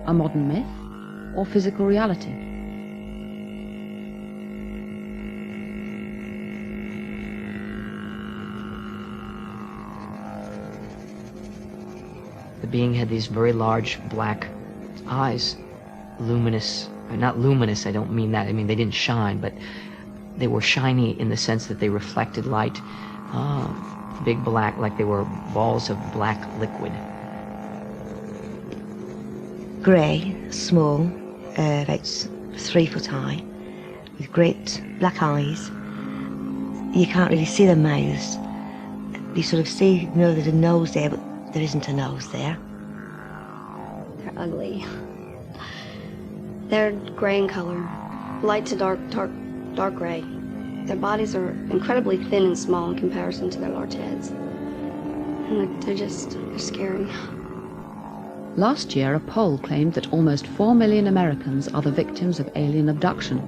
a modern myth, or physical reality? The being had these very large black eyes, luminous, not luminous, I don't mean that, I mean they didn't shine, but they were shiny in the sense that they reflected light, big black, like they were balls of black liquid. Grey, small, about 3 foot high, with great black eyes. You can't really see their mouths. You sort of know there's a nose there, but there isn't a nose there. They're ugly. They're gray in color, light to dark gray. Their bodies are incredibly thin and small in comparison to their large heads. And they're scary. Last year, a poll claimed that almost 4 million Americans are the victims of alien abduction.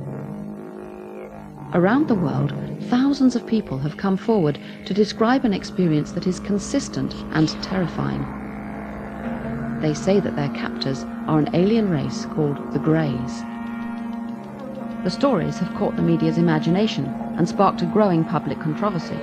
Around the world, thousands of people have come forward to describe an experience that is consistent and terrifying. They say that their captors are an alien race called the Greys. The stories have caught the media's imagination and sparked a growing public controversy.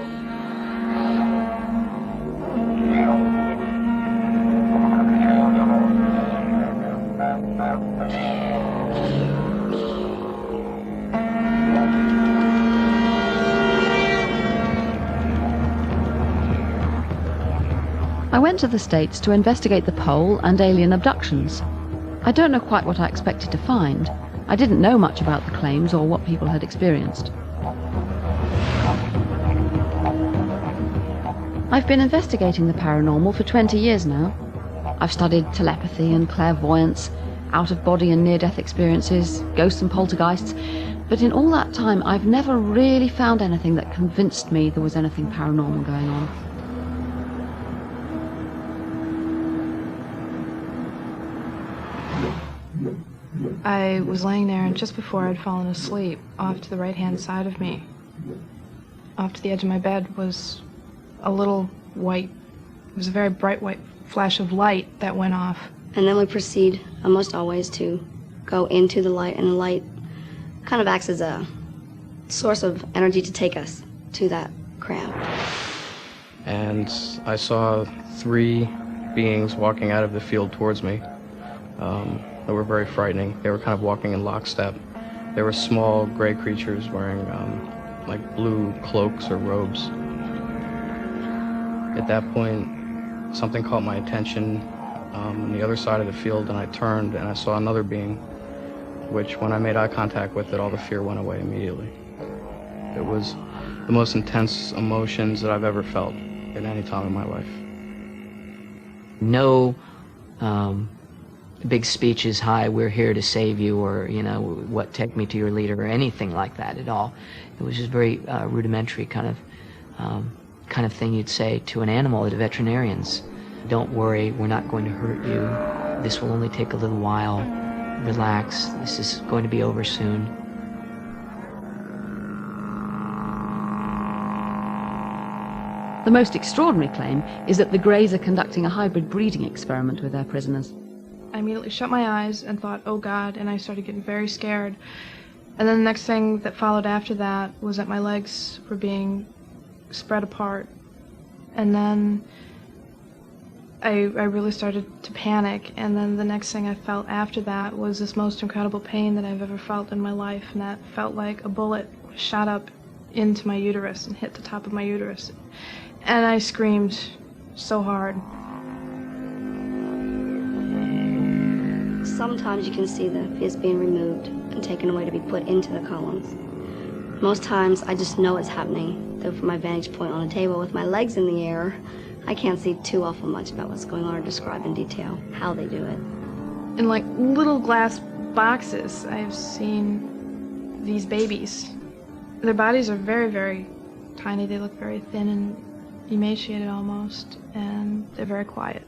I went to the States to investigate the poll and alien abductions. I don't know quite what I expected to find. I didn't know much about the claims or what people had experienced. I've been investigating the paranormal for 20 years now. I've studied telepathy and clairvoyance, out-of-body and near-death experiences, ghosts and poltergeists, but in all that time I've never really found anything that convinced me there was anything paranormal going on. I was laying there, and just before I'd fallen asleep, off to the right-hand side of me, off to the edge of my bed, was a little white, it was a very bright white flash of light that went off. And then we proceed, almost always, to go into the light, and the light kind of acts as a source of energy to take us to that crowd. And I saw 3 beings walking out of the field towards me. They were very frightening. They were kind of walking in lockstep. They were small gray creatures wearing like blue cloaks or robes. At that point, something caught my attention on the other side of the field, and I turned and I saw another being, which when I made eye contact with it, all the fear went away immediately. It was the most intense emotions that I've ever felt at any time in my life. No big speeches, hi, we're here to save you, or, you know, what, take me to your leader, or anything like that at all. It was just very rudimentary kind of thing you'd say to an animal at a veterinarian's. Don't worry, we're not going to hurt you. This will only take a little while. Relax, this is going to be over soon. The most extraordinary claim is that the Greys are conducting a hybrid breeding experiment with their prisoners. I immediately shut my eyes and thought, oh God, and I started getting very scared. And then the next thing that followed after that was that my legs were being spread apart. And then I really started to panic, and then the next thing I felt after that was this most incredible pain that I've ever felt in my life, and that felt like a bullet shot up into my uterus and hit the top of my uterus. And I screamed so hard. Sometimes you can see the fetus being removed and taken away to be put into the columns. Most times I just know it's happening, though from my vantage point on a table with my legs in the air, I can't see too awful much about what's going on or describe in detail how they do it. In like little glass boxes, I've seen these babies. Their bodies are very, very tiny. They look very thin and emaciated almost, and they're very quiet,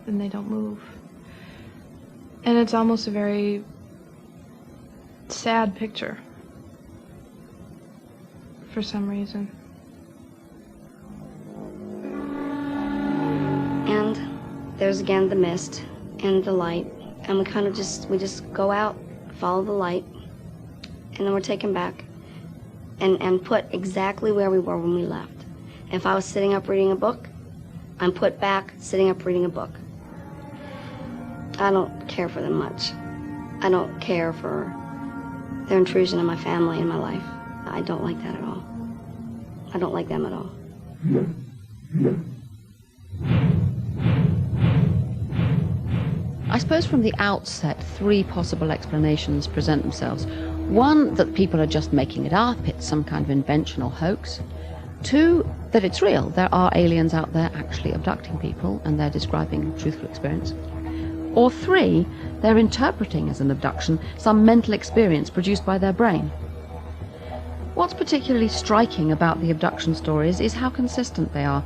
and they don't move. And it's almost a very sad picture for some reason. And there's again the mist and the light and we kind of just go out, follow the light, and then we're taken back and put exactly where we were when we left. If I was sitting up reading a book, I'm put back sitting up reading a book. I don't care for them much. I don't care for their intrusion in my family and my life. I don't like that at all. I don't like them at all. I suppose from the outset, three possible explanations present themselves. One, that people are just making it up, it's some kind of invention or hoax. Two, that it's real, there are aliens out there actually abducting people and they're describing truthful experience. Or three, they're interpreting as an abduction some mental experience produced by their brain. What's particularly striking about the abduction stories is how consistent they are.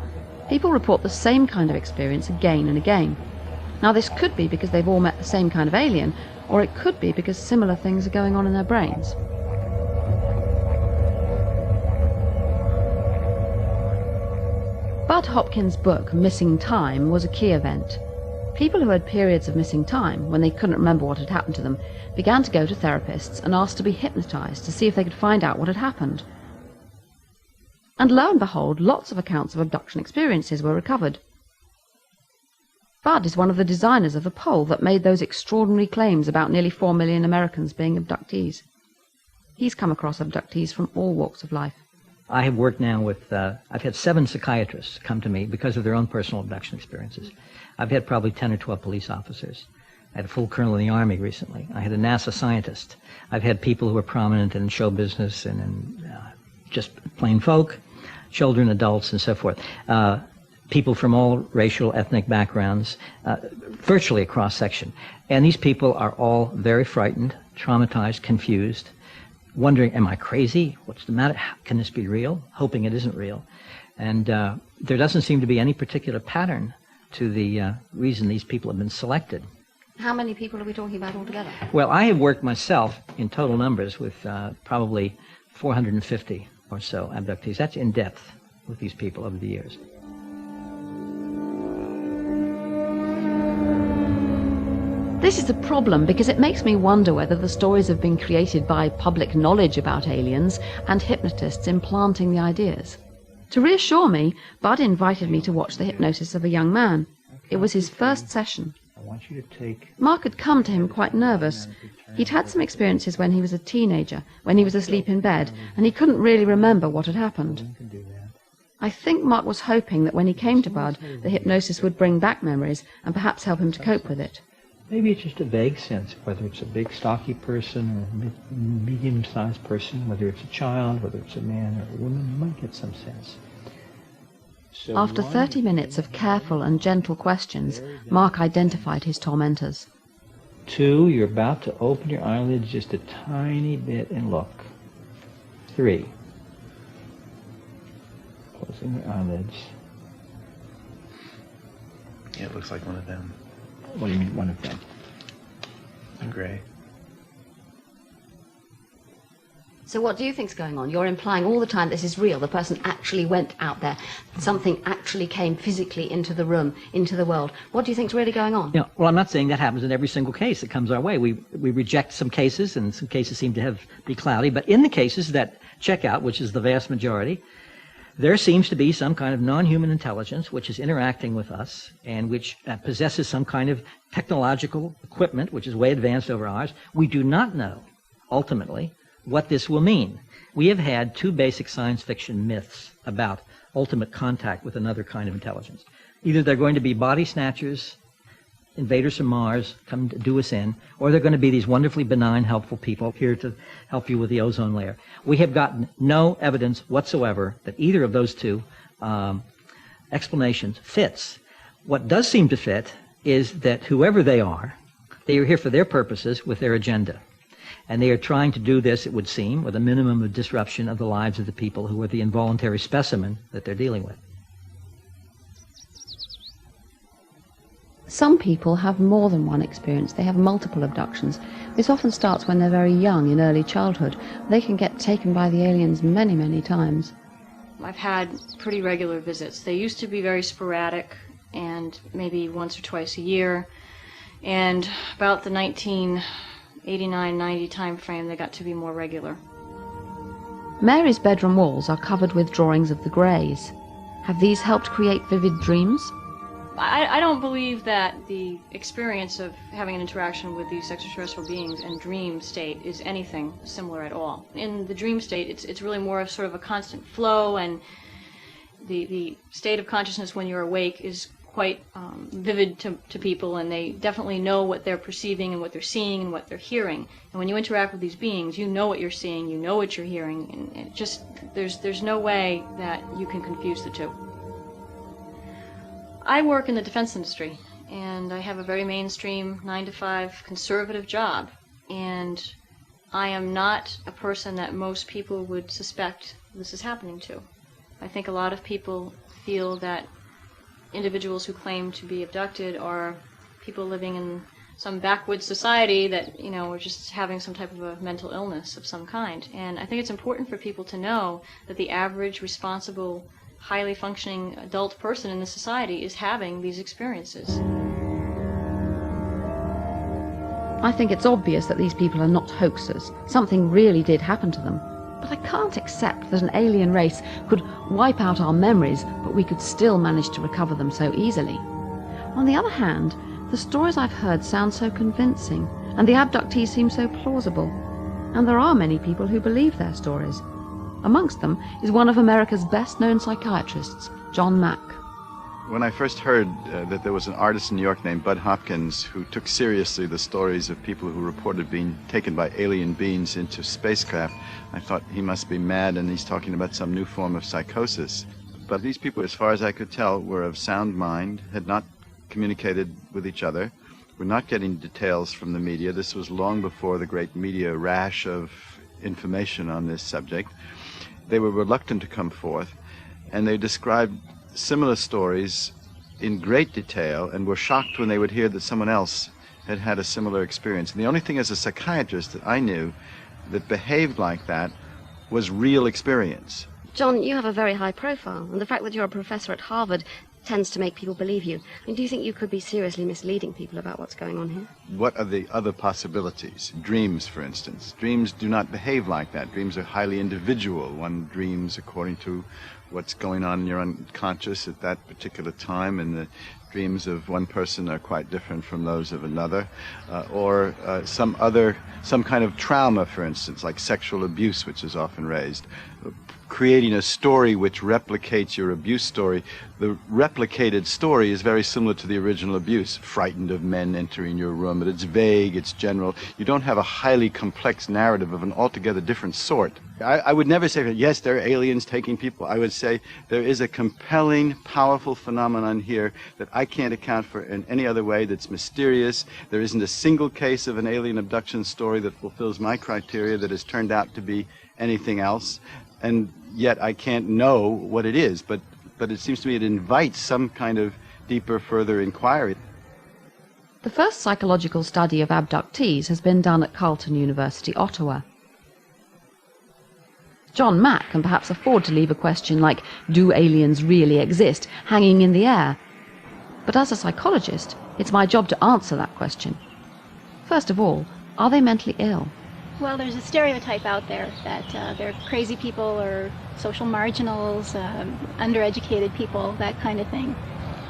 People report the same kind of experience again and again. Now this could be because they've all met the same kind of alien, or it could be because similar things are going on in their brains. Bud Hopkins' book, Missing Time, was a key event. People who had periods of missing time, when they couldn't remember what had happened to them, began to go to therapists and asked to be hypnotized to see if they could find out what had happened. And lo and behold, lots of accounts of abduction experiences were recovered. Bud is one of the designers of the poll that made those extraordinary claims about nearly 4 million Americans being abductees. He's come across abductees from all walks of life. I have worked now with, I've had 7 psychiatrists come to me because of their own personal abduction experiences. I've had probably 10 or 12 police officers. I had a full colonel in the Army recently. I had a NASA scientist. I've had people who are prominent in show business and in just plain folk, children, adults, and so forth. People from all racial, ethnic backgrounds, virtually a cross-section. And these people are all very frightened, traumatized, confused, wondering, am I crazy? What's the matter? How can this be real? Hoping it isn't real. And there doesn't seem to be any particular pattern to the reason these people have been selected. How many people are we talking about altogether? Well, I have worked myself in total numbers with probably 450 or so abductees. That's in depth with these people over the years. This is a problem because it makes me wonder whether the stories have been created by public knowledge about aliens and hypnotists implanting the ideas. To reassure me, Bud invited me to watch the hypnosis of a young man. It was his first session. I want you to take... Mark had come to him quite nervous. He'd had some experiences when he was a teenager, when he was asleep in bed, and he couldn't really remember what had happened. I think Mark was hoping that when he came to Bud, the hypnosis would bring back memories and perhaps help him to cope with it. Maybe it's just a vague sense, whether it's a big, stocky person or a medium-sized person, whether it's a child, whether it's a man or a woman, you might get some sense. So After 30 minutes of careful and gentle questions, Mark identified his tormentors. 2, you're about to open your eyelids just a tiny bit and look. 3, closing your eyelids. Yeah, it looks like one of them. What do you mean, one of them? In gray. So what do you think's going on? You're implying all the time this is real. The person actually went out there. Something actually came physically into the room, into the world. What do you think's really going on? Yeah, well, I'm not saying that happens in every single case that comes our way. We reject some cases, and some cases seem to be cloudy. But in the cases that check out, which is the vast majority, there seems to be some kind of non-human intelligence which is interacting with us and which possesses some kind of technological equipment which is way advanced over ours. We do not know, ultimately, what this will mean. We have had 2 basic science fiction myths about ultimate contact with another kind of intelligence. Either they're going to be body snatchers, invaders from Mars, come to do us in, or they're going to be these wonderfully benign, helpful people here to help you with the ozone layer. We have gotten no evidence whatsoever that either of those 2 explanations fits. What does seem to fit is that whoever they are here for their purposes with their agenda. And they are trying to do this, it would seem, with a minimum of disruption of the lives of the people who are the involuntary specimen that they're dealing with. Some people have more than one experience. They have multiple abductions. This often starts when they're very young, in early childhood. They can get taken by the aliens many, many times. I've had pretty regular visits. They used to be very sporadic and maybe once or twice a year. And about the 1989-90 time frame, they got to be more regular. Mary's bedroom walls are covered with drawings of the Greys. Have these helped create vivid dreams? I don't believe that the experience of having an interaction with these extraterrestrial beings and dream state is anything similar at all. In the dream state, it's really more of sort of a constant flow, and the state of consciousness when you're awake is quite vivid to people, and they definitely know what they're perceiving and what they're seeing and what they're hearing. And when you interact with these beings, you know what you're seeing, you know what you're hearing, and it just there's no way that you can confuse the two. I work in the defense industry, and I have a very mainstream 9-to-5 conservative job, and I am not a person that most people would suspect this is happening to. I think a lot of people feel that individuals who claim to be abducted are people living in some backwoods society that, you know, are just having some type of a mental illness of some kind. And I think it's important for people to know that the average, responsible, highly functioning adult person in the society is having these experiences. I think it's obvious that these people are not hoaxers. Something really did happen to them. But I can't accept that an alien race could wipe out our memories, but we could still manage to recover them so easily. On the other hand, the stories I've heard sound so convincing, and the abductees seem so plausible. And there are many people who believe their stories. Amongst them is one of America's best-known psychiatrists, John Mack. When I first heard that there was an artist in New York named Bud Hopkins who took seriously the stories of people who reported being taken by alien beings into spacecraft, I thought he must be mad and he's talking about some new form of psychosis. But these people, as far as I could tell, were of sound mind, had not communicated with each other, were not getting details from the media. This was long before the great media rash of information on this subject. They were reluctant to come forth, and they described similar stories in great detail and were shocked when they would hear that someone else had had a similar experience. And the only thing as a psychiatrist that I knew that behaved like that was real experience. John, you have a very high profile, and the fact that you're a professor at Harvard tends to make people believe you. I mean, do you think you could be seriously misleading people about what's going on here? What are the other possibilities? Dreams, for instance. Dreams do not behave like that. Dreams are highly individual. One dreams according to what's going on in your unconscious at that particular time, and the dreams of one person are quite different from those of another. Or some kind of trauma, for instance, like sexual abuse, which is often raised. Creating a story which replicates your abuse story. The replicated story is very similar to the original abuse. Frightened of men entering your room, but it's vague, it's general. You don't have a highly complex narrative of an altogether different sort. I would never say, yes, there are aliens taking people. I would say there is a compelling, powerful phenomenon here that I can't account for in any other way, that's mysterious. There isn't a single case of an alien abduction story that fulfills my criteria that has turned out to be anything else. And yet I can't know what it is, but it seems to me it invites some kind of deeper, further inquiry. The first psychological study of abductees has been done at Carleton University, Ottawa. John Mack can perhaps afford to leave a question like, do aliens really exist, hanging in the air? But as a psychologist, it's my job to answer that question. First of all, are they mentally ill? Well, there's a stereotype out there that they're crazy people or social marginals, undereducated people, that kind of thing.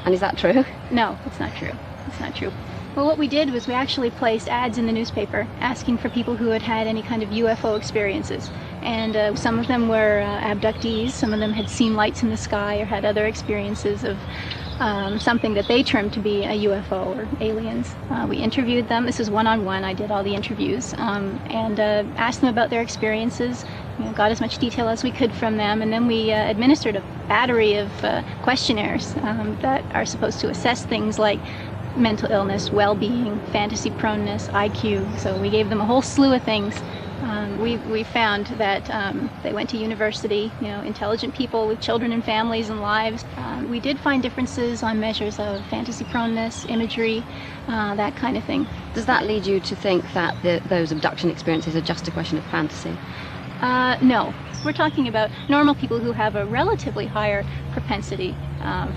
And is that true? No, it's not true. It's not true. Well, what we did was we actually placed ads in the newspaper asking for people who had had any kind of UFO experiences. And some of them were abductees, some of them had seen lights in the sky or had other experiences of something that they termed to be a UFO or aliens. We interviewed them. This is one-on-one. I did all the interviews and asked them about their experiences, got as much detail as we could from them, and then we administered a battery of questionnaires that are supposed to assess things like mental illness, well-being, fantasy proneness, IQ. So we gave them a whole slew of things. We found that they went to university, intelligent people with children and families and lives. We did find differences on measures of fantasy proneness, imagery, that kind of thing. Does that lead you to think that those abduction experiences are just a question of fantasy? No. We're talking about normal people who have a relatively higher propensity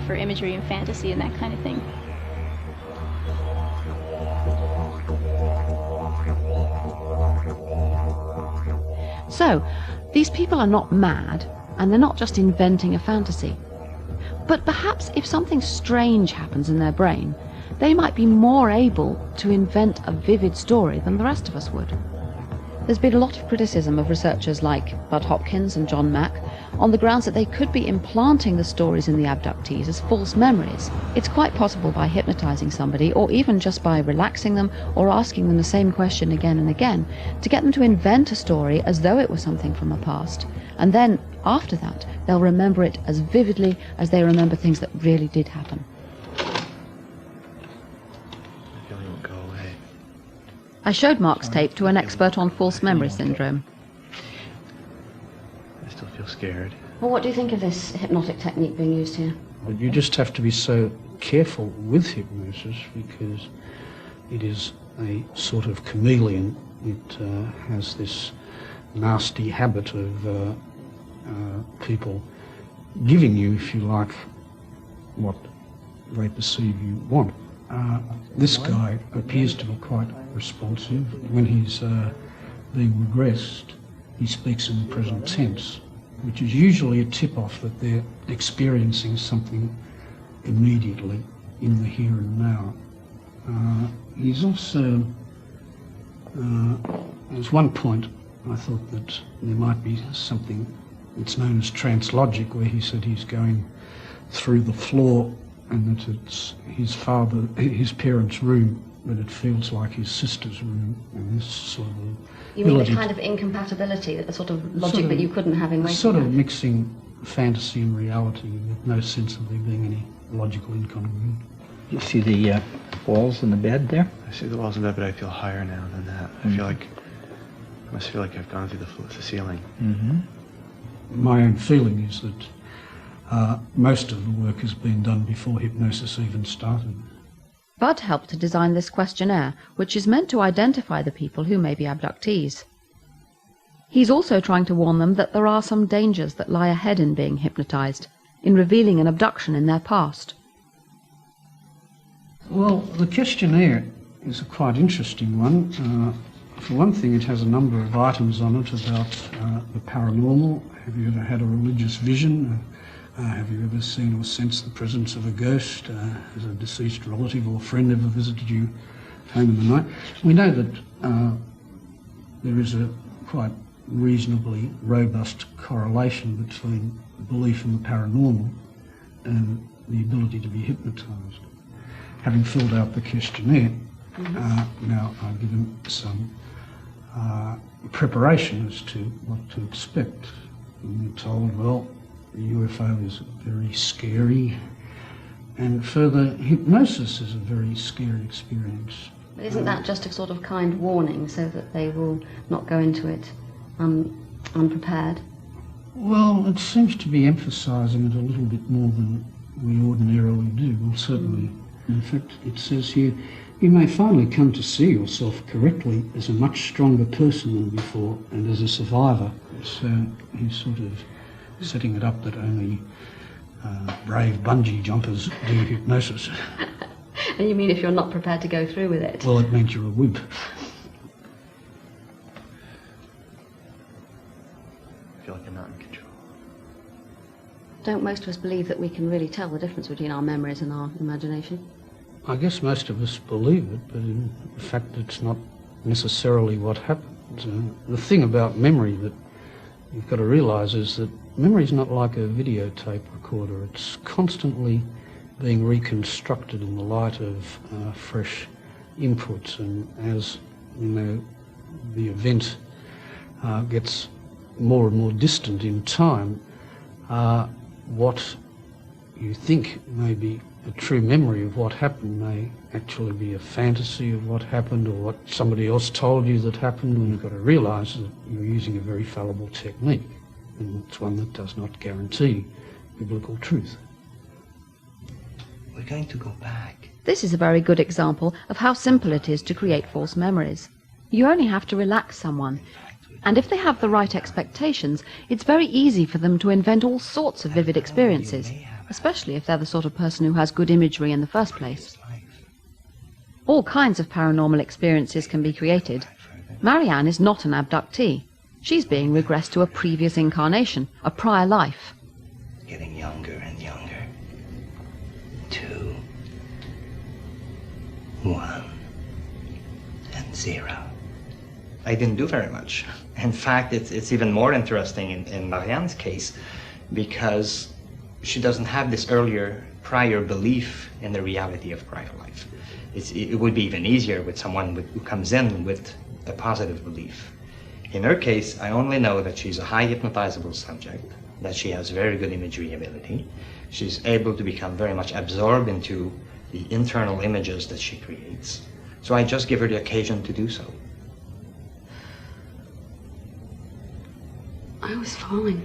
for imagery and fantasy and that kind of thing. So, these people are not mad, and they're not just inventing a fantasy. But perhaps if something strange happens in their brain, they might be more able to invent a vivid story than the rest of us would. There's been a lot of criticism of researchers like Bud Hopkins and John Mack on the grounds that they could be implanting the stories in the abductees as false memories. It's quite possible by hypnotizing somebody, or even just by relaxing them or asking them the same question again and again, to get them to invent a story as though it was something from the past. And then, after that, they'll remember it as vividly as they remember things that really did happen. I showed Mark's tape to an expert on false memory syndrome. I still feel scared. Well, what do you think of this hypnotic technique being used here? Well, you just have to be so careful with hypnosis because it is a sort of chameleon. It has this nasty habit of people giving you, if you like, what they perceive you want. This guy appears to be quite responsive. When he's being regressed, he speaks in the present tense, which is usually a tip-off that they're experiencing something immediately in the here and now. He's also, there's one point I thought that there might be something that's known as translogic, where he said he's going through the floor and that it's his parents' room, but it feels like his sister's room, and this sort of You mean the kind of incompatibility, the sort of logic that you couldn't have in waking sort of life? mixing fantasy and reality with no sense of there being any logical incongruity. You see the walls in the bed there? I see the walls in the bed, but I feel higher now than that. I must feel like I've gone through the ceiling. Mm-hmm. My own feeling is that most of the work has been done before hypnosis even started. Bud helped to design this questionnaire, which is meant to identify the people who may be abductees. He's also trying to warn them that there are some dangers that lie ahead in being hypnotized, in revealing an abduction in their past. Well, the questionnaire is a quite interesting one. For one thing, it has a number of items on it about the paranormal. Have you ever had a religious vision? Have you ever seen or sensed the presence of a ghost? Has a deceased relative or friend ever visited you home in the night? We know that there is a quite reasonably robust correlation between belief in the paranormal and the ability to be hypnotised. Having filled out the questionnaire, now I've given some preparation as to what to expect. And we're told, well, the UFO is very scary, and further, hypnosis is a very scary experience. But isn't that just a sort of kind warning so that they will not go into it unprepared? Well, it seems to be emphasising it a little bit more than we ordinarily do. Well, certainly. In fact, it says here, you may finally come to see yourself correctly as a much stronger person than before and as a survivor. So he's sort of setting it up that only brave bungee jumpers do hypnosis. And you mean if you're not prepared to go through with it? Well, it means you're a wimp. I feel like I'm not in control. Don't most of us believe that we can really tell the difference between our memories and our imagination? I guess most of us believe it, but in fact it's not necessarily what happens. The thing about memory that you've got to realise is that memory is not like a videotape recorder. It's constantly being reconstructed in the light of fresh inputs, and as you know, the event gets more and more distant in time, what you think may be a true memory of what happened may actually be a fantasy of what happened, or what somebody else told you that happened, and you've got to realise that you're using a very fallible technique, and it's one that does not guarantee biblical truth. We're going to go back. This is a very good example of how simple it is to create false memories. You only have to relax someone, and if they have the right expectations, it's very easy for them to invent all sorts of vivid experiences, especially if they're the sort of person who has good imagery in the first place. All kinds of paranormal experiences can be created. Marianne is not an abductee. She's being regressed to a previous incarnation, a prior life. Getting younger and younger. 2, 1, and 0. I didn't do very much. In fact, it's even more interesting in Marianne's case, because she doesn't have this earlier prior belief in the reality of prior life. It would be even easier with someone who comes in with a positive belief. In her case, I only know that she's a high hypnotizable subject, that she has very good imagery ability. She's able to become very much absorbed into the internal images that she creates. So I just give her the occasion to do so. I was falling.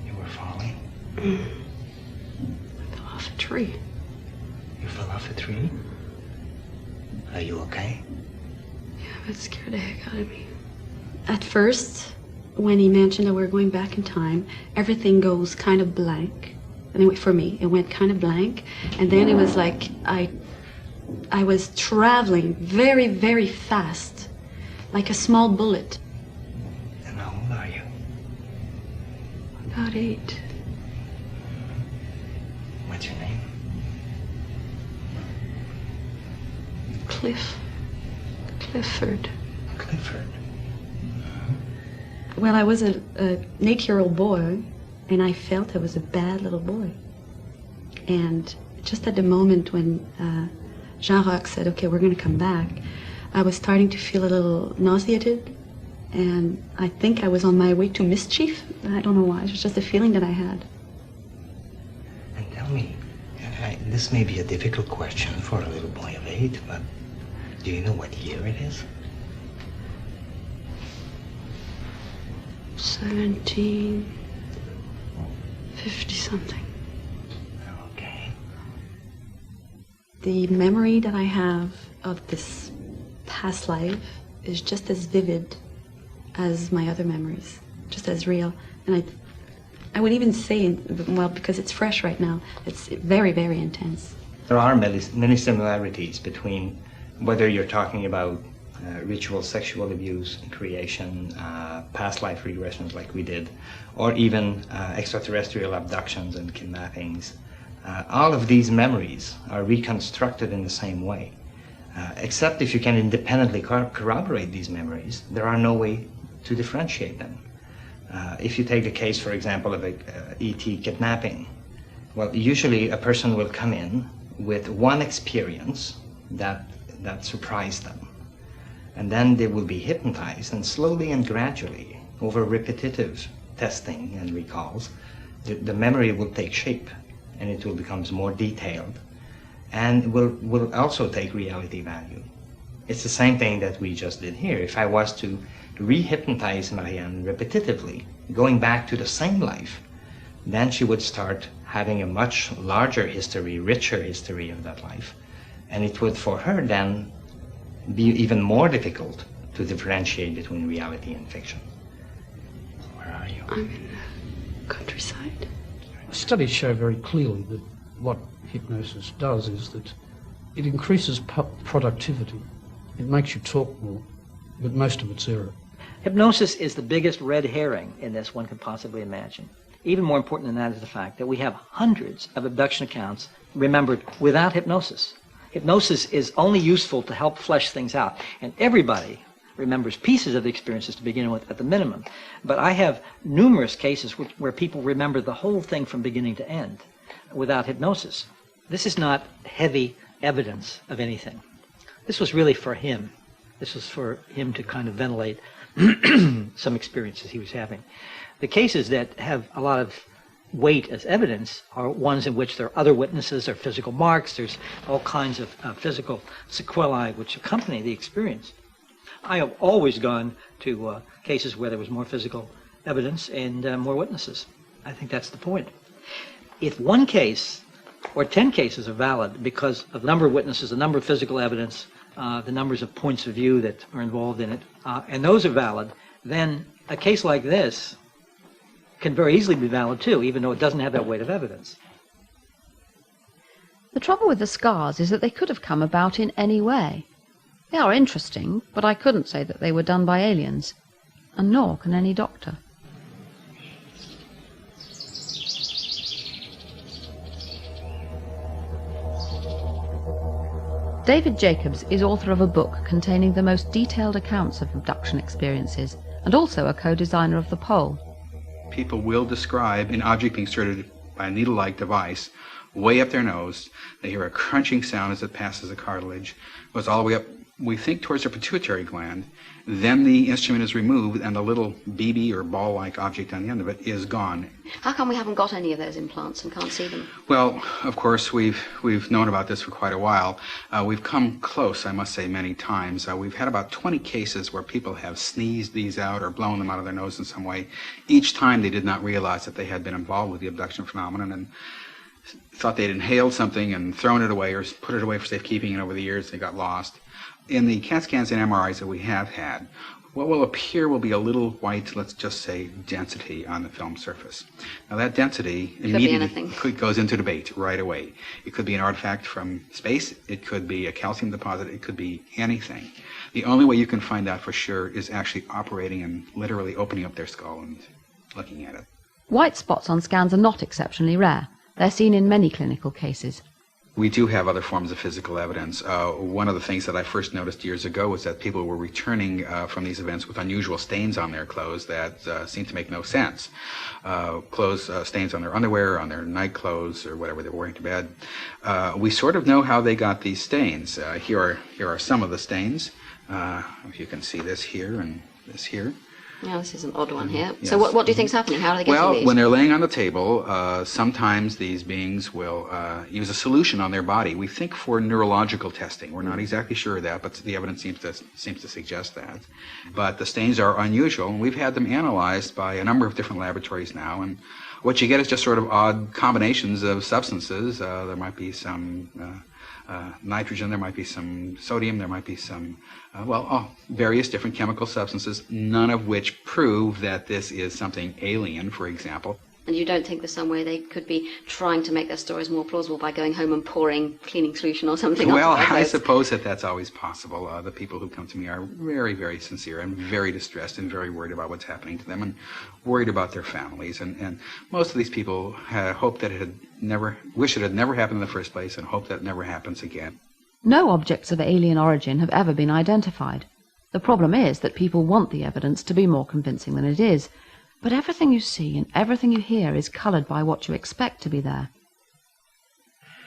You were falling? I fell off a tree. You fell off a tree? Are you okay? Yeah, it scared the heck out of me. At first, when he mentioned that we're going back in time, everything goes kind of blank. Anyway, for me, it went kind of blank. And then it was like I was traveling very, very fast, like a small bullet. And how old are you? About 8. What's your name? Clifford. Clifford. Well, I was an 8-year-old boy, and I felt I was a bad little boy. And just at the moment when Jean-Roch said, okay, we're going to come back, I was starting to feel a little nauseated, and I think I was on my way to mischief. I don't know why. It was just a feeling that I had. And tell me, this may be a difficult question for a little boy of 8, but do you know what year it is? 1750 something. Okay. The memory that I have of this past life is just as vivid as my other memories, just as real. And I would even say, well, because it's fresh right now, it's very, very intense. There are many similarities between whether you're talking about ritual sexual abuse, creation, past life regressions like we did, or even extraterrestrial abductions and kidnappings. All of these memories are reconstructed in the same way. Except if you can independently corroborate these memories, there are no way to differentiate them. If you take the case, for example, of a E.T. kidnapping, well, usually a person will come in with one experience that surprised them. And then they will be hypnotized, and slowly and gradually, over repetitive testing and recalls, the memory will take shape, and it will become more detailed, and will also take reality value. It's the same thing that we just did here. If I was to re-hypnotize Marianne repetitively, going back to the same life, then she would start having a much larger history, richer history of that life. And it would, for her, then be even more difficult to differentiate between reality and fiction. Where are you? I'm in the countryside. Studies show very clearly that what hypnosis does is that it increases productivity. It makes you talk more, but most of it's error. Hypnosis is the biggest red herring in this one could possibly imagine. Even more important than that is the fact that we have hundreds of abduction accounts remembered without hypnosis. Hypnosis is only useful to help flesh things out, and everybody remembers pieces of the experiences to begin with at the minimum. But I have numerous cases where people remember the whole thing from beginning to end without hypnosis. This is not heavy evidence of anything. This was really for him. This was for him to kind of ventilate some experiences he was having. The cases that have a lot of weight as evidence are ones in which there are other witnesses or physical marks. There's all kinds of physical sequelae which accompany the experience. I have always gone to cases where there was more physical evidence and more witnesses. I think that's the point. If one case or 10 cases are valid because of the number of witnesses, the number of physical evidence, the numbers of points of view that are involved in it, and those are valid, then a case like this can very easily be valid too, even though it doesn't have that weight of evidence. The trouble with the scars is that they could have come about in any way. They are interesting, but I couldn't say that they were done by aliens. and nor can any doctor. David Jacobs is author of a book containing the most detailed accounts of abduction experiences, and also a co-designer of the pole. People will describe an object being inserted by a needle-like device way up their nose. They hear a crunching sound as it passes the cartilage, goes all the way up, we think, towards their pituitary gland. Then the instrument is removed and the little BB or ball-like object on the end of it is gone. How come we haven't got any of those implants and can't see them? Well, of course, we've known about this for quite a while. We've come close, I must say, many times. We've had about 20 cases where people have sneezed these out or blown them out of their nose in some way. Each time they did not realize that they had been involved with the abduction phenomenon and thought they'd inhaled something and thrown it away or put it away for safekeeping, and over the years they got lost. In the CAT scans and MRIs that we have had, what will appear will be a little white, let's just say, density on the film surface. Now that density immediately goes into debate right away. It could be an artifact from space, it could be a calcium deposit, it could be anything. The only way you can find out for sure is actually operating and literally opening up their skull and looking at it. White spots on scans are not exceptionally rare. They're seen in many clinical cases. We do have other forms of physical evidence. One of the things that I first noticed years ago was that people were returning from these events with unusual stains on their clothes that seemed to make no sense. Stains on their underwear, on their night clothes, or whatever they were wearing to bed. We sort of know how they got these stains. Here are some of the stains. If you can see this here and this here. Yeah, this is an odd one here. Yes. So what do you think is happening? How are they getting these? Well, when they're laying on the table, sometimes these beings will use a solution on their body. We think for neurological testing. We're not exactly sure of that, but the evidence seems to suggest that. But the stains are unusual, and we've had them analyzed by a number of different laboratories now. And what you get is just sort of odd combinations of substances. There might be some nitrogen, there might be some sodium, there might be some, various different chemical substances, none of which prove that this is something alien, for example. And you don't think there's some way they could be trying to make their stories more plausible by going home and pouring cleaning solution or something? Well, I suppose that's always possible. The people who come to me are very, very sincere and very distressed and very worried about what's happening to them and worried about their families. And most of these people hope that wish it had never happened in the first place and hope that it never happens again. No objects of alien origin have ever been identified. The problem is that people want the evidence to be more convincing than it is. But everything you see and everything you hear is coloured by what you expect to be there.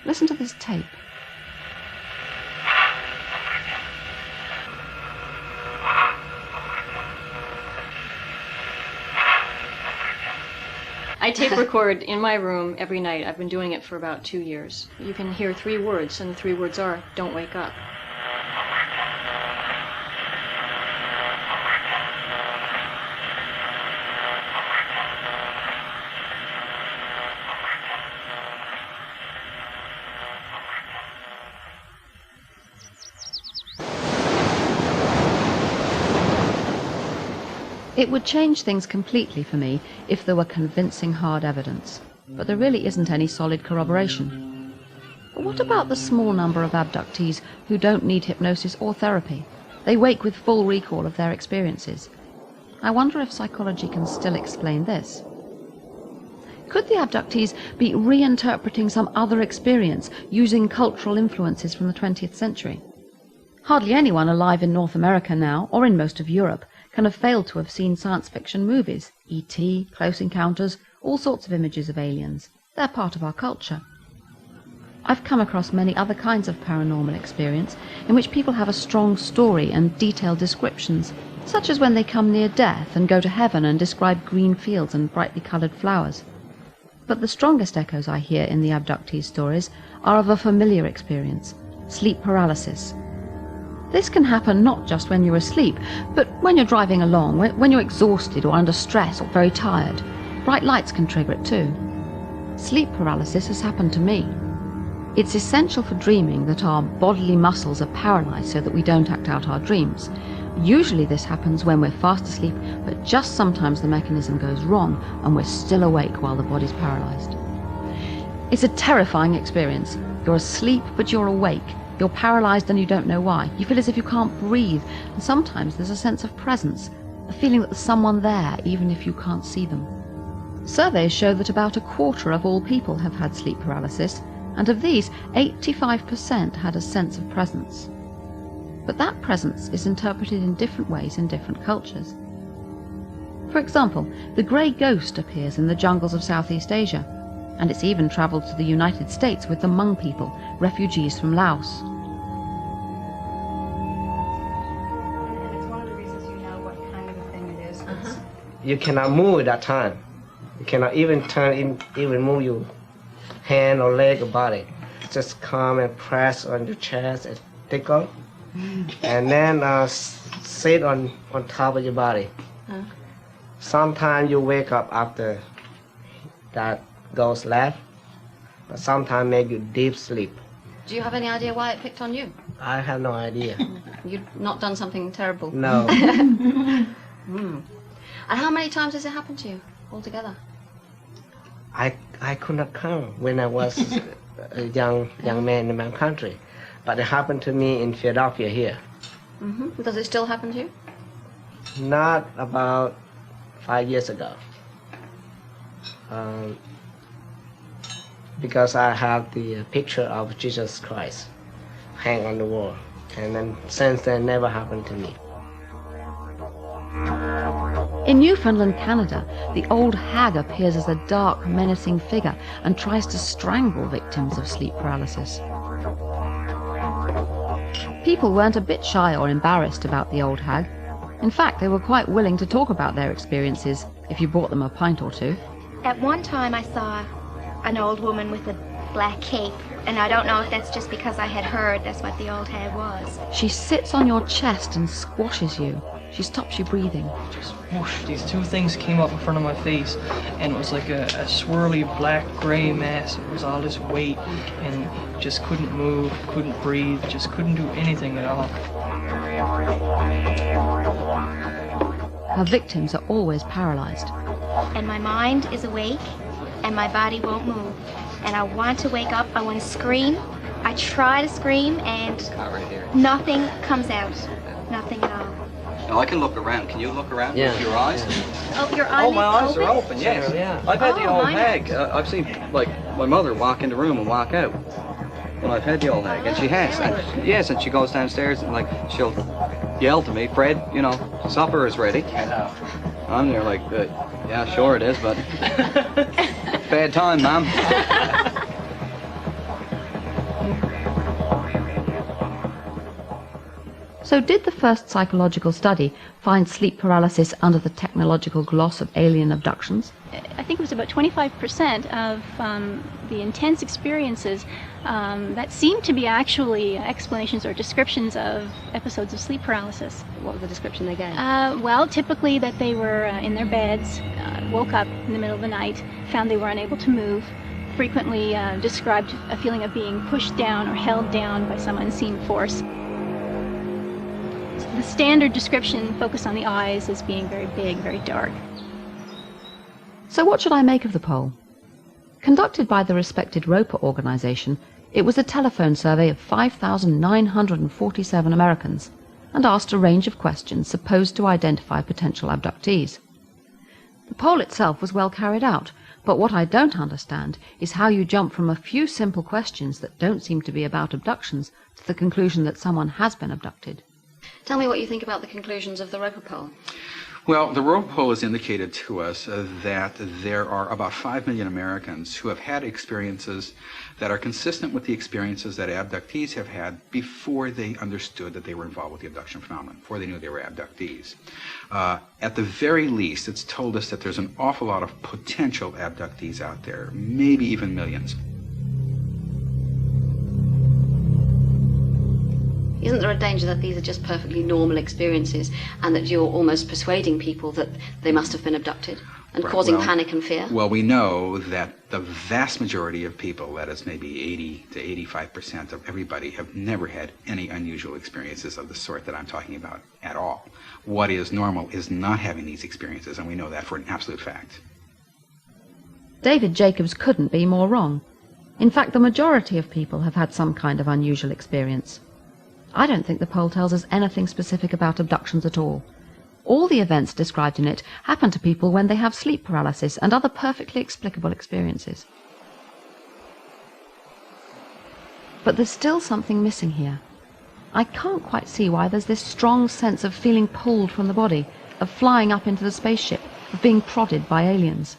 Listen to this tape. I tape record in my room every night. I've been doing it for about 2 years. You can hear 3 words, and the 3 words are, "Don't wake up." It would change things completely for me if there were convincing hard evidence, but there really isn't any solid corroboration. But what about the small number of abductees who don't need hypnosis or therapy? They wake with full recall of their experiences. I wonder if psychology can still explain this. Could the abductees be reinterpreting some other experience using cultural influences from the 20th century? Hardly anyone alive in North America now, or in most of Europe, can have failed to have seen science fiction movies, E.T., Close Encounters, all sorts of images of aliens. They're part of our culture. I've come across many other kinds of paranormal experience in which people have a strong story and detailed descriptions, such as when they come near death and go to heaven and describe green fields and brightly coloured flowers. But the strongest echoes I hear in the abductees' stories are of a familiar experience, sleep paralysis. This can happen not just when you're asleep, but when you're driving along, when you're exhausted or under stress or very tired. Bright lights can trigger it too. Sleep paralysis has happened to me. It's essential for dreaming that our bodily muscles are paralyzed so that we don't act out our dreams. Usually this happens when we're fast asleep, but just sometimes the mechanism goes wrong and we're still awake while the body's paralyzed. It's a terrifying experience. You're asleep, but you're awake. You're paralyzed and you don't know why. You feel as if you can't breathe, and sometimes there's a sense of presence. the feeling that there's someone there even if you can't see them. Surveys show that about a quarter of all people have had sleep paralysis, and of these, 85% had a sense of presence. But that presence is interpreted in different ways in different cultures. For example, the grey ghost appears in the jungles of Southeast Asia, and it's even travelled to the United States with the Hmong people, refugees from Laos. It's one of the reasons you know what kind of a thing it is. You cannot move at that time. You cannot even turn, even move your hand or leg or body. Just come and press on your chest and tickle, and then sit on top of your body. Sometimes you wake up after that goes left, but sometimes make you deep sleep. Do you have any idea why it picked on you? I have no idea. You've not done something terrible? No. And how many times has it happened to you altogether? I could not count when I was a young man in my country, but it happened to me in Philadelphia here. Does it still happen to you? Not about 5 years ago. Because I have the picture of Jesus Christ hang on the wall, and then since then never happened to me. In Newfoundland, Canada, the old hag appears as a dark, menacing figure and tries to strangle victims of sleep paralysis. People weren't a bit shy or embarrassed about the old hag. In fact, they were quite willing to talk about their experiences if you bought them a pint or two. At one time I saw an old woman with a black cape, and I don't know if that's just because I had heard that's what the old hag was. She sits on your chest and squashes you. She stops you breathing. Just whoosh, these two things came up in front of my face, and it was like a swirly black gray mass. It was all this weight, and just couldn't move, couldn't breathe, just couldn't do anything at all. Her victims are always paralyzed. And my mind is awake, and my body won't move. And I want to wake up, I want to scream. I try to scream, and nothing comes out. Nothing at all. Now I can look around. Can you look around Yeah. with your eyes? Oh, your eyes My eyes open? are open, yes. Yeah. I've had the old mine hag. I've seen, like, my mother walk in the room and walk out. Well, I've had the old hag, and she has. And, yes, and she goes downstairs and, like, she'll yell to me, Fred, you know, supper is ready. I'm there like, yeah, sure it is, but bad time, Mom. So did the first psychological study find sleep paralysis under the technological gloss of alien abductions? I think it was about 25% of the intense experiences that seemed to be actually explanations or descriptions of episodes of sleep paralysis. What was the description they gave? Well, typically that they were in their beds, woke up in the middle of the night, found they were unable to move, frequently described a feeling of being pushed down or held down by some unseen force. The standard description focused on the eyes as being very big, very dark. So what should I make of the poll? Conducted by the respected Roper organization, it was a telephone survey of 5,947 Americans and asked a range of questions supposed to identify potential abductees. The poll itself was well carried out, but what I don't understand is how you jump from a few simple questions that don't seem to be about abductions to the conclusion that someone has been abducted. Tell me what you think about the conclusions of the Roper poll. Well, the Roper poll has indicated to us that there are about 5 million Americans who have had experiences that are consistent with the experiences that abductees have had before they understood that they were involved with the abduction phenomenon, before they knew they were abductees. At the very least, it's told us that there's an awful lot of potential abductees out there, maybe even millions. Isn't there a danger that these are just perfectly normal experiences and that you're almost persuading people that they must have been abducted and causing panic and fear? Well, we know that the vast majority of people, that is maybe 80 to 85% of everybody, have never had any unusual experiences of the sort that I'm talking about at all. What is normal is not having these experiences, and we know that for an absolute fact. David Jacobs couldn't be more wrong. In fact, the majority of people have had some kind of unusual experience. I don't think the poll tells us anything specific about abductions at all. All the events described in it happen to people when they have sleep paralysis and other perfectly explicable experiences. But there's still something missing here. I can't quite see why there's this strong sense of feeling pulled from the body, of flying up into the spaceship, of being prodded by aliens.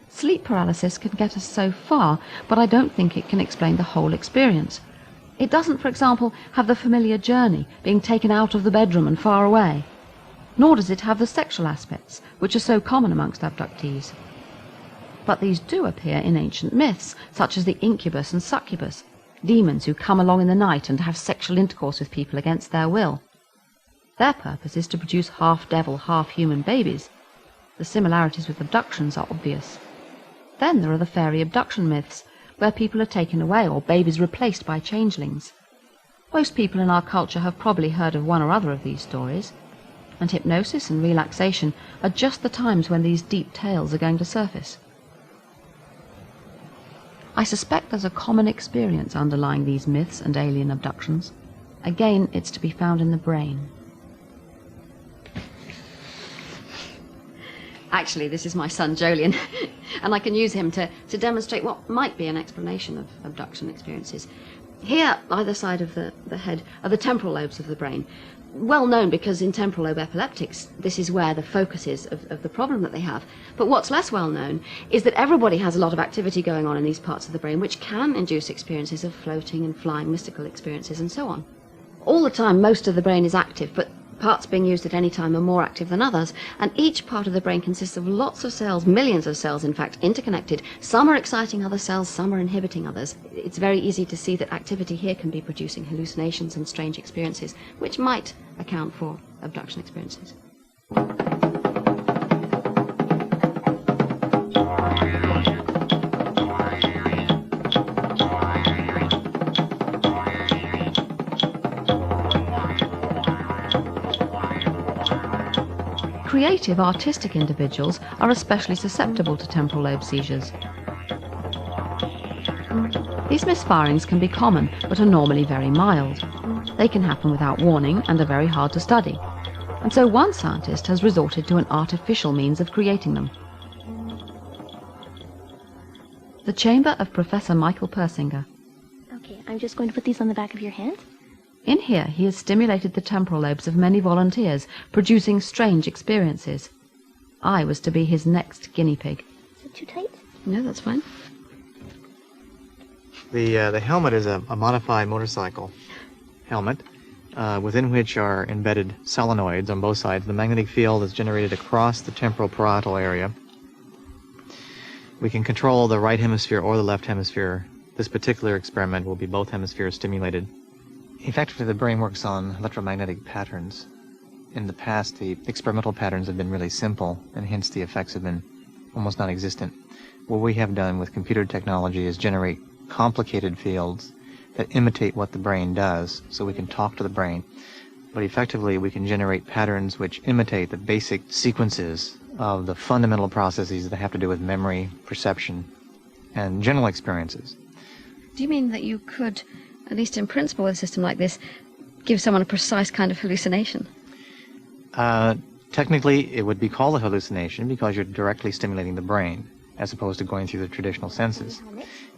Sleep paralysis can get us so far, but I don't think it can explain the whole experience. It doesn't, for example, have the familiar journey, being taken out of the bedroom and far away. Nor does it have the sexual aspects, which are so common amongst abductees. But these do appear in ancient myths, such as the incubus and succubus, demons who come along in the night and have sexual intercourse with people against their will. Their purpose is to produce half-devil, half-human babies. The similarities with abductions are obvious. Then there are the fairy abduction myths, where people are taken away or babies replaced by changelings. Most people in our culture have probably heard of one or other of these stories, and hypnosis and relaxation are just the times when these deep tales are going to surface. I suspect there's a common experience underlying these myths and alien abductions. Again, it's to be found in the brain. Actually, this is my son, Jolien, and I can use him to demonstrate what might be an explanation of abduction experiences. Here, either side of the head, are the temporal lobes of the brain. Well known because in temporal lobe epileptics, this is where the focus is of the problem that they have. But what's less well known is that everybody has a lot of activity going on in these parts of the brain, which can induce experiences of floating and flying, mystical experiences, and so on. All the time, most of the brain is active, but parts being used at any time are more active than others, and each part of the brain consists of lots of cells, millions of cells in fact, interconnected. Some are exciting other cells, some are inhibiting others. It's very easy to see that activity here can be producing hallucinations and strange experiences, which might account for abduction experiences. Creative, artistic individuals are especially susceptible to temporal lobe seizures. These misfirings can be common, but are normally very mild. They can happen without warning and are very hard to study. And so one scientist has resorted to an artificial means of creating them. The chamber of Professor Michael Persinger. Okay, I'm just going to put these on the back of your hand. In here, he has stimulated the temporal lobes of many volunteers, producing strange experiences. I was to be his next guinea pig. Is it too tight? No, that's fine. The helmet is a modified motorcycle helmet within which are embedded solenoids on both sides. The magnetic field is generated across the temporal parietal area. We can control the right hemisphere or the left hemisphere. This particular experiment will be both hemispheres stimulated. Effectively, the brain works on electromagnetic patterns. In the past, the experimental patterns have been really simple, and hence the effects have been almost non-existent. What we have done with computer technology is generate complicated fields that imitate what the brain does, so we can talk to the brain. But effectively, we can generate patterns which imitate the basic sequences of the fundamental processes that have to do with memory, perception, and general experiences. Do you mean that you could, at least in principle with a system like this, give someone a precise kind of hallucination? Technically, it would be called a hallucination because you're directly stimulating the brain, as opposed to going through the traditional senses.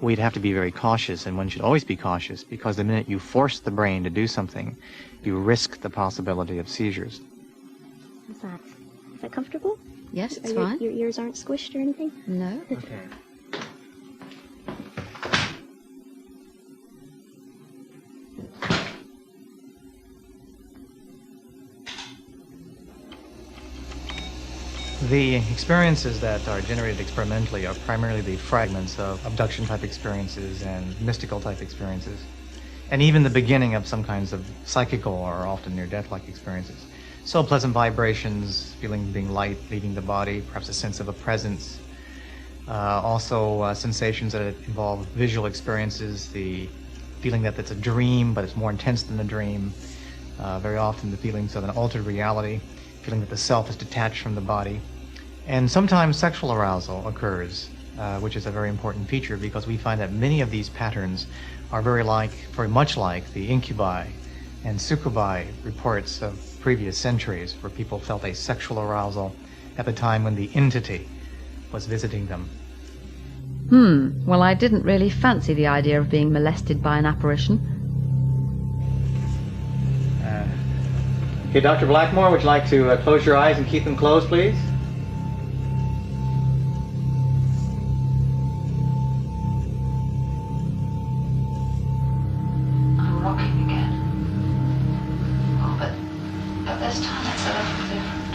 We'd have to be very cautious, and one should always be cautious, because the minute you force the brain to do something, you risk the possibility of seizures. How's that? Is that comfortable? Yes, it's fine. Your ears aren't squished or anything? No. Okay. The experiences that are generated experimentally are primarily the fragments of abduction-type experiences and mystical-type experiences, and even the beginning of some kinds of psychical or often near-death-like experiences. So pleasant vibrations, feeling being light, leaving the body, perhaps a sense of a presence. Also sensations that involve visual experiences, the feeling that it's a dream, but it's more intense than a dream. Very often the feelings of an altered reality, feeling that the self is detached from the body. And sometimes sexual arousal occurs, which is a very important feature because we find that many of these patterns are very much like the incubi And Sukubai reports of previous centuries where people felt a sexual arousal at the time when the entity was visiting them. Well, I didn't really fancy the idea of being molested by an apparition. Okay, Dr. Blackmore, would you like to close your eyes and keep them closed, please? I'm rocking again. Oh, but this time it's a little different.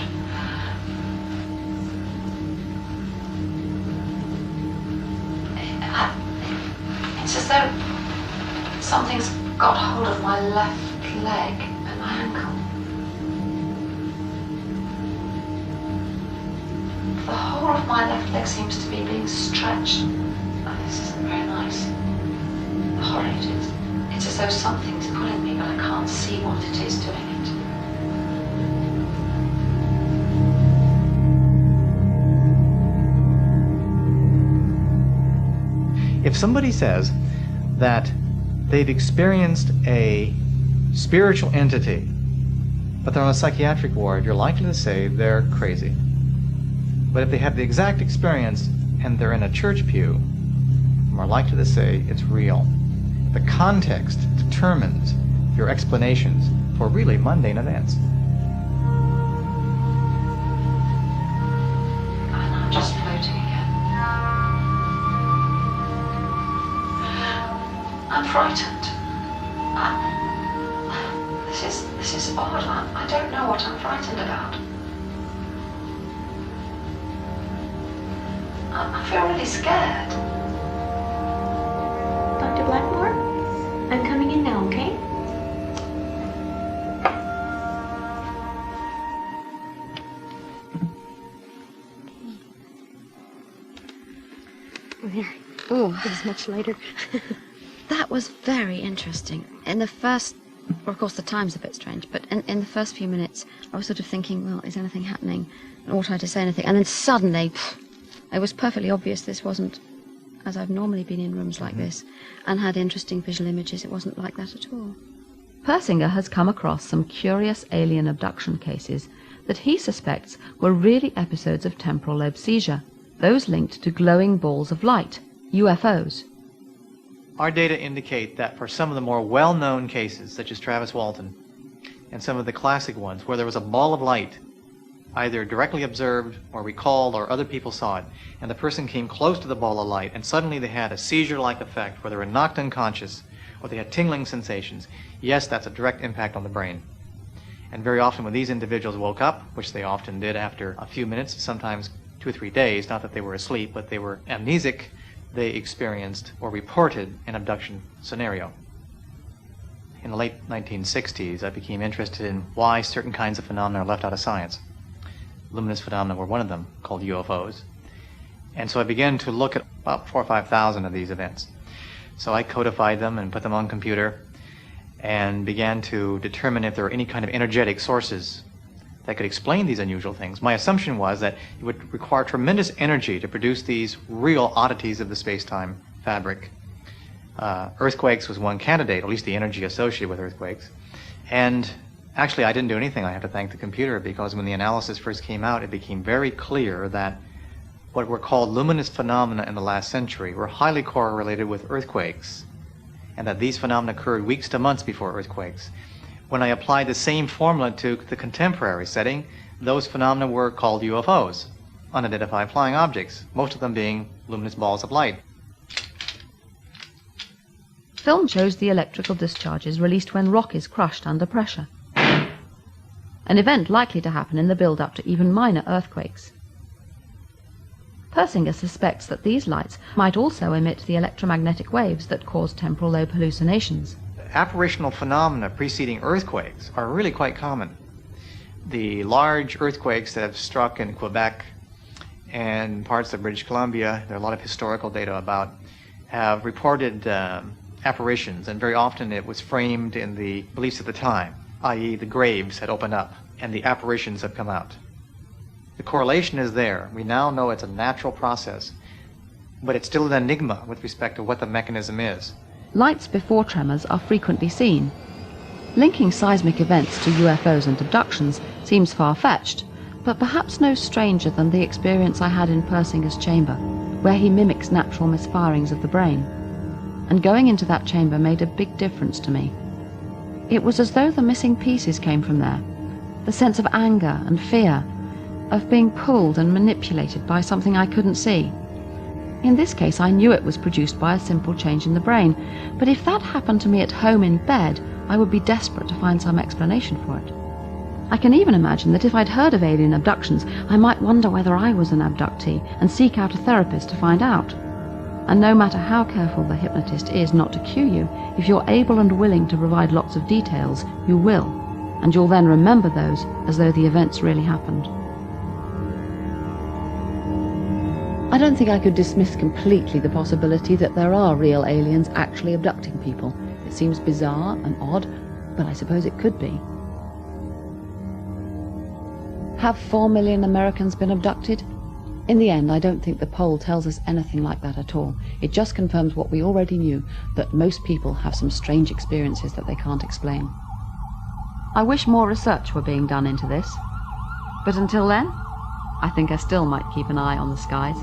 It's as though something's got hold of my left leg and my ankle. The whole of my left leg seems to be being stretched. Oh, this isn't very nice. Horrid. It's as though something's pulling me, but I can't see what it is doing it. If somebody says that they've experienced a spiritual entity, but they're on a psychiatric ward, you're likely to say they're crazy. But if they have the exact experience and they're in a church pew, you're more likely to say it's real. The context determines your explanations for really mundane events. And I'm just floating again. I'm frightened. This is odd. I don't know what I'm frightened about. I feel really scared. Dr. Blackmore, I'm coming in now, okay? Oh, it was much later. That was very interesting. In the first, well, of course the time's a bit strange, but in the first few minutes I was sort of thinking, well, is anything happening? And ought I to say anything? And then suddenly, it was perfectly obvious this wasn't, as I've normally been in rooms like this, and had interesting visual images. It wasn't like that at all. Persinger has come across some curious alien abduction cases that he suspects were really episodes of temporal lobe seizure, those linked to glowing balls of light, UFOs. Our data indicate that for some of the more well-known cases, such as Travis Walton, and some of the classic ones where there was a ball of light either directly observed or recalled or other people saw it, and the person came close to the ball of light and suddenly they had a seizure-like effect where they were knocked unconscious or they had tingling sensations, yes, that's a direct impact on the brain. And very often when these individuals woke up, which they often did after a few minutes, sometimes 2 or 3 days, not that they were asleep, but they were amnesic, they experienced or reported an abduction scenario. In the late 1960s, I became interested in why certain kinds of phenomena are left out of science. Luminous phenomena were one of them, called UFOs. And so I began to look at about 4,000 or 5,000 of these events. So I codified them and put them on computer and began to determine if there were any kind of energetic sources that could explain these unusual things. My assumption was that it would require tremendous energy to produce these real oddities of the space-time fabric. Earthquakes was one candidate, at least the energy associated with earthquakes. And actually, I didn't do anything. I have to thank the computer, because when the analysis first came out, it became very clear that what were called luminous phenomena in the last century were highly correlated with earthquakes, and that these phenomena occurred weeks to months before earthquakes. When I applied the same formula to the contemporary setting, those phenomena were called UFOs, unidentified flying objects, most of them being luminous balls of light. Film shows the electrical discharges released when rock is crushed under pressure, an event likely to happen in the build-up to even minor earthquakes. Persinger suspects that these lights might also emit the electromagnetic waves that cause temporal lobe hallucinations. Apparitional phenomena preceding earthquakes are really quite common. The large earthquakes that have struck in Quebec and parts of British Columbia, there are a lot of historical data about, have reported apparitions, and very often it was framed in the beliefs of the time, i.e. the graves had opened up and the apparitions have come out. The correlation is there. We now know it's a natural process, but it's still an enigma with respect to what the mechanism is. Lights before tremors are frequently seen. Linking seismic events to UFOs and abductions seems far-fetched, but perhaps no stranger than the experience I had in Persinger's chamber, where he mimics natural misfirings of the brain. And going into that chamber made a big difference to me. It was as though the missing pieces came from there. The sense of anger and fear, of being pulled and manipulated by something I couldn't see. In this case, I knew it was produced by a simple change in the brain, but if that happened to me at home in bed, I would be desperate to find some explanation for it. I can even imagine that if I'd heard of alien abductions, I might wonder whether I was an abductee and seek out a therapist to find out. And no matter how careful the hypnotist is not to cue you, if you're able and willing to provide lots of details, you will, and you'll then remember those as though the events really happened. I don't think I could dismiss completely the possibility that there are real aliens actually abducting people. It seems bizarre and odd, but I suppose it could be. Have 4 million Americans been abducted? In the end, I don't think the poll tells us anything like that at all. It just confirms what we already knew, that most people have some strange experiences that they can't explain. I wish more research were being done into this, but until then, I think I still might keep an eye on the skies.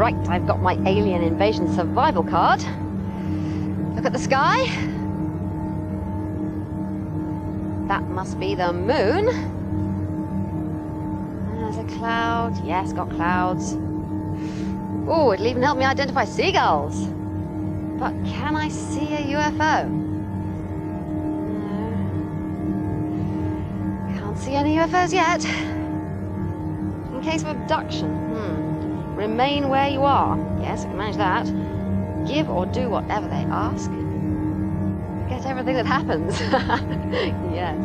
Right, I've got my alien invasion survival card. Look at the sky. That must be the moon. There's a cloud. Yes, got clouds. Oh, it'll even help me identify seagulls. But can I see a UFO? No. Can't see any UFOs yet. In case of abduction, remain where you are. Yes, I can manage that. Give or do whatever they ask. Forget everything that happens. Yes.